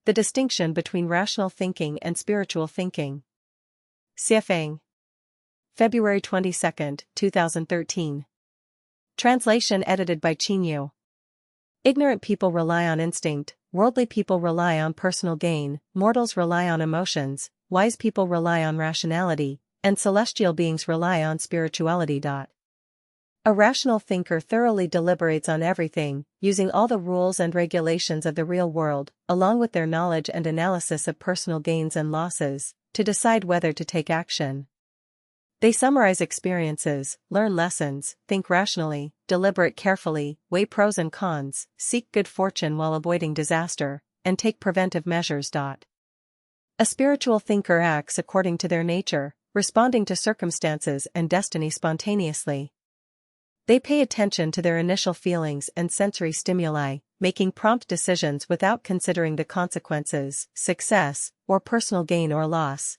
The distinction between rational thinking and spiritual thinking. Siafeng. February 22, 2013. Translation edited by Chinyu. Ignorant people rely on instinct, worldly people rely on personal gain, mortals rely on emotions, wise people rely on rationality, and celestial beings rely on spirituality. A rational thinker thoroughly deliberates on everything, using all the rules and regulations of the real world, along with their knowledge and analysis of personal gains and losses, to decide whether to take action. They summarize experiences, learn lessons, think rationally, deliberate carefully, weigh pros and cons, seek good fortune while avoiding disaster, and take preventive measures. A spiritual thinker acts according to their nature, responding to circumstances and destiny spontaneously. They pay attention to their initial feelings and sensory stimuli, making prompt decisions without considering the consequences, success, or personal gain or loss.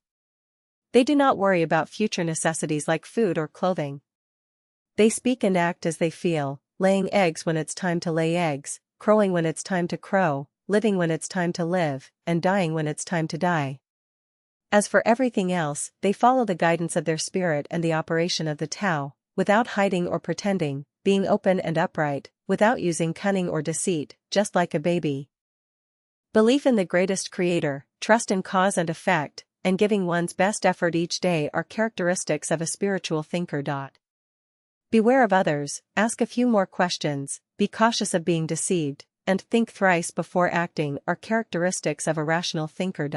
They do not worry about future necessities like food or clothing. They speak and act as they feel, laying eggs when it's time to lay eggs, crowing when it's time to crow, living when it's time to live, and dying when it's time to die. As for everything else, they follow the guidance of their spirit and the operation of the Tao, without hiding or pretending, being open and upright, without using cunning or deceit, just like a baby. Belief in the greatest creator, trust in cause and effect, and giving one's best effort each day are characteristics of a spiritual thinker. Beware of others, ask a few more questions, be cautious of being deceived, and think thrice before acting are characteristics of a rational thinker.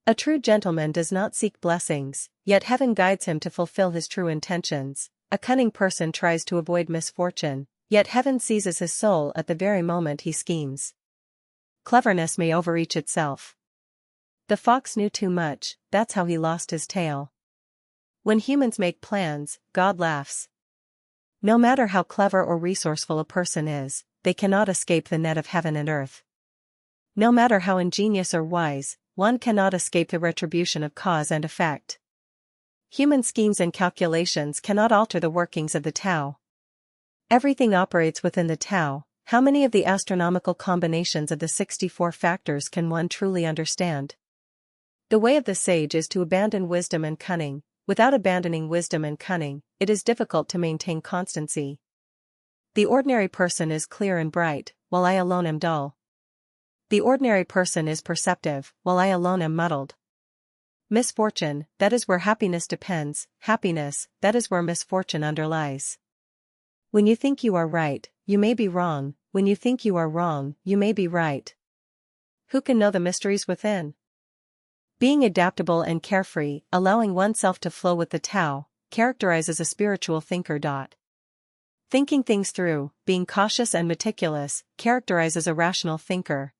A true gentleman does not seek blessings, yet heaven guides him to fulfill his true intentions. A cunning person tries to avoid misfortune, yet heaven seizes his soul at the very moment he schemes. Cleverness may overreach itself. The fox knew too much, that's how he lost his tail. When humans make plans, God laughs. No matter how clever or resourceful a person is, they cannot escape the net of heaven and earth. No matter how ingenious or wise, one cannot escape the retribution of cause and effect. Human schemes and calculations cannot alter the workings of the Tao. Everything operates within the Tao. How many of the astronomical combinations of the 64 factors can one truly understand? The way of the sage is to abandon wisdom and cunning. Without abandoning wisdom and cunning, it is difficult to maintain constancy. The ordinary person is clear and bright, while I alone am dull. The ordinary person is perceptive, while I alone am muddled. Misfortune, that is where happiness depends, happiness, that is where misfortune underlies. When you think you are right, you may be wrong, when you think you are wrong, you may be right. Who can know the mysteries within? Being adaptable and carefree, allowing oneself to flow with the Tao, characterizes a spiritual thinker. Thinking things through, being cautious and meticulous, characterizes a rational thinker.